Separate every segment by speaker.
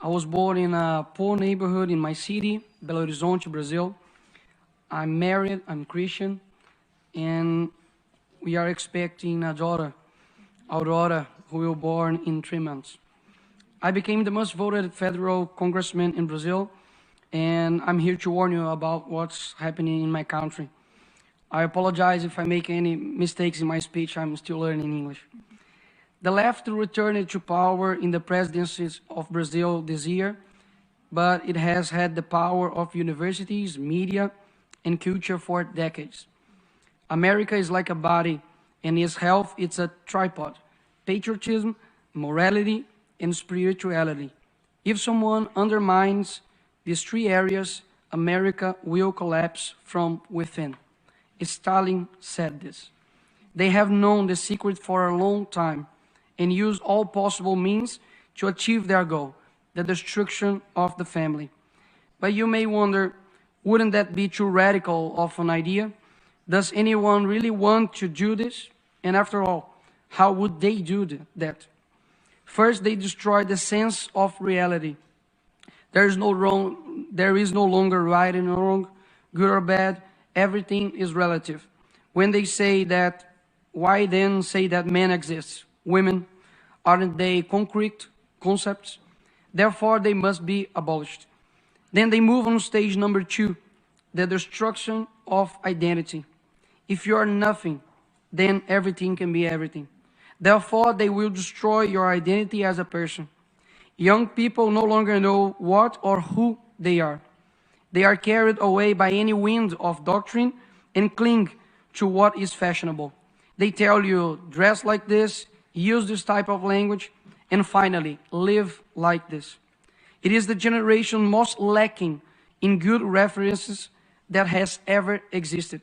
Speaker 1: was born in a poor neighborhood in my city, Belo Horizonte, Brazil. I'm married, I'm Christian, and we are expecting a daughter, Aurora, who will be born in 3 months. I became the most voted federal congressman in Brazil, and I'm here to warn you about what's happening in my country. I apologize if I make any mistakes in my speech. I'm still learning English. The left returned to power in the presidencies of Brazil this year, but it has had the power of universities, media, and culture for decades. America is like a body, and its health is a tripod: patriotism, morality, and spirituality. If someone undermines these 3 areas, America will collapse from within. Stalin said this. They have known the secret for a long time and use all possible means to achieve their goal, the destruction of the family. But you may wonder, wouldn't that be too radical of an idea? Does anyone really want to do this? And after all, how would they do that? First, they destroy the sense of reality. There is no longer right and wrong, good or bad. Everything is relative. When they say that, why then say that men exist? Women, aren't they concrete concepts? Therefore, they must be abolished. Then they move on stage number 2, the destruction of identity. If you are nothing, then everything can be everything. Therefore, they will destroy your identity as a person. Young people no longer know what or who they are. They are carried away by any wind of doctrine and cling to what is fashionable. They tell you, dress like this, use this type of language, and finally, live like this. It is the generation most lacking in good references that has ever existed.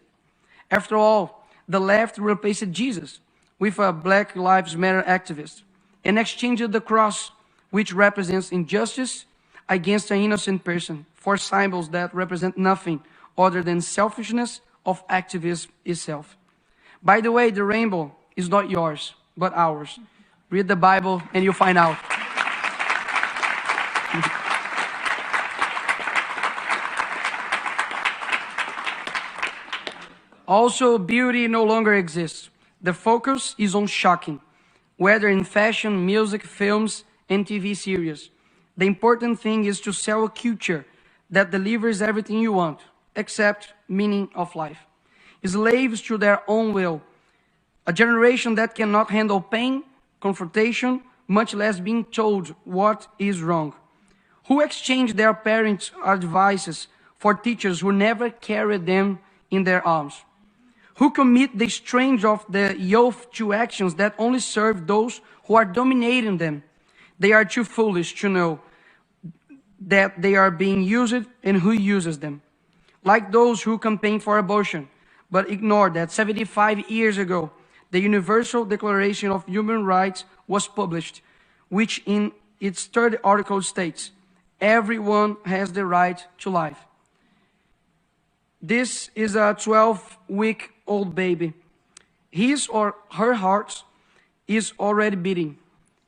Speaker 1: After all, the left replaced Jesus with a Black Lives Matter activist and exchanged the cross, which represents injustice, against an innocent person for symbols that represent nothing other than selfishness of activism itself. By the way, the rainbow is not yours, but ours. Read the Bible and you'll find out. Also, beauty no longer exists. The focus is on shocking, whether in fashion, music, films, and TV series. The important thing is to sell a culture that delivers everything you want, except meaning of life. Slaves to their own will. A generation that cannot handle pain, confrontation, much less being told what is wrong. Who exchange their parents' advices for teachers who never carried them in their arms? Who commit the strange of the youth to actions that only serve those who are dominating them? They are too foolish to know that they are being used and who uses them. Like those who campaign for abortion, but ignore that 75 years ago, the Universal Declaration of Human Rights was published, which in its 3rd article states, everyone has the right to life. This is a 12-week-old baby. His or her heart is already beating.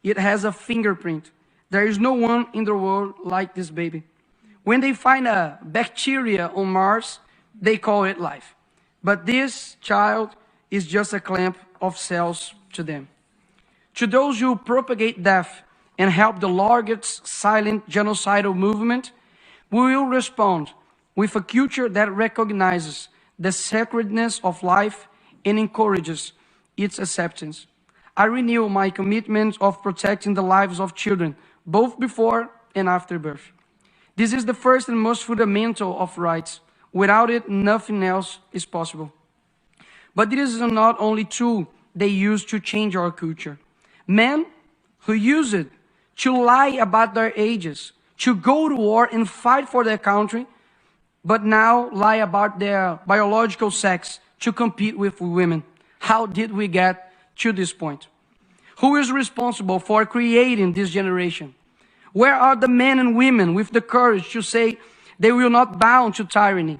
Speaker 1: It has a fingerprint. There is no one in the world like this baby. When they find a bacteria on Mars, they call it life. But this child is just a clump of cells to them. To those who propagate death and help the largest silent genocidal movement, we will respond with a culture that recognizes the sacredness of life and encourages its acceptance. I renew my commitment of protecting the lives of children, both before and after birth. This is the first and most fundamental of rights. Without it, nothing else is possible. But this is not only tool they use to change our culture. Men who use it to lie about their ages, to go to war and fight for their country, but now lie about their biological sex to compete with women. How did we get to this point? Who is responsible for creating this generation? Where are the men and women with the courage to say they will not bow to tyranny?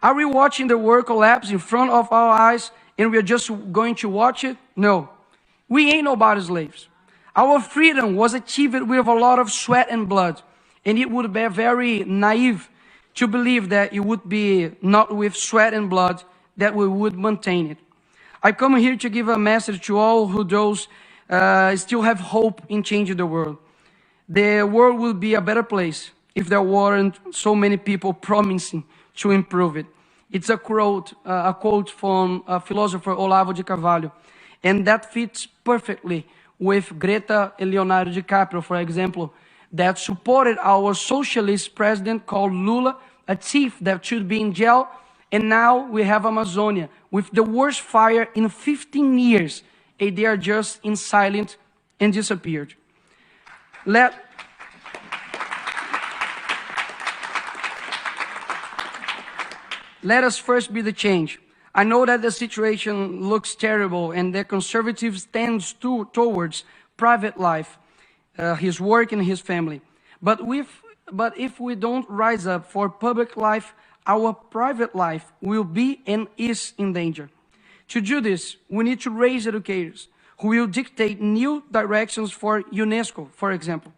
Speaker 1: Are we watching the world collapse in front of our eyes and we are just going to watch it? No. We ain't nobody's slaves. Our freedom was achieved with a lot of sweat and blood. And it would be very naive to believe that it would be not with sweat and blood that we would maintain it. I come here to give a message to all who those still have hope in changing the world. The world will be a better place if there weren't so many people promising to improve it. It's a quote from philosopher Olavo de Carvalho, and that fits perfectly with Greta and Leonardo DiCaprio, for example, that supported our socialist president called Lula, a thief that should be in jail, and now we have Amazonia with the worst fire in 15 years, and they are just in silence and disappeared. Let us first be the change. I know that the situation looks terrible and the conservatives tend towards private life, his work and his family. But if we don't rise up for public life, our private life will be and is in danger. To do this, we need to raise educators who will dictate new directions for UNESCO, for example.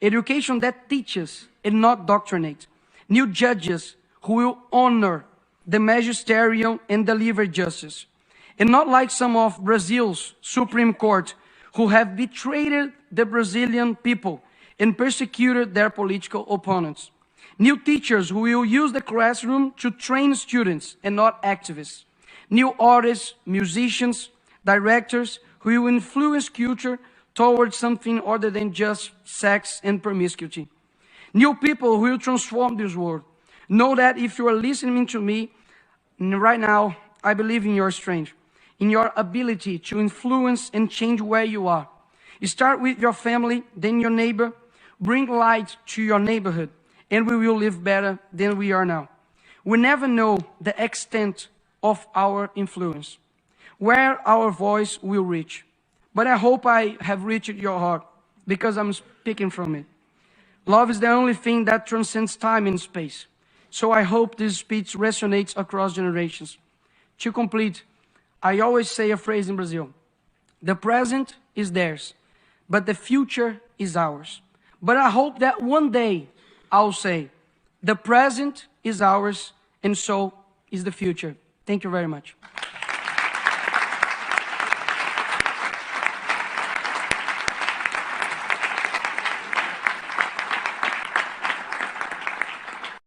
Speaker 1: Education that teaches and not doctrinates. New judges who will honor the magisterium and deliver justice. And not like some of Brazil's Supreme Court who have betrayed the Brazilian people and persecuted their political opponents. New teachers who will use the classroom to train students and not activists. New artists, musicians, directors who will influence culture towards something other than just sex and promiscuity. New people who will transform this world. Know that if you are listening to me right now, I believe in your strength, in your ability to influence and change where you are. You start with your family, then your neighbor. Bring light to your neighborhood, and we will live better than we are now. We never know the extent of our influence, where our voice will reach. But I hope I have reached your heart, because I'm speaking from it. Love is the only thing that transcends time and space. So I hope this speech resonates across generations. To complete, I always say a phrase in Brazil. The present is theirs, but the future is ours. But I hope that one day I'll say, the present is ours, and so is the future. Thank you very much.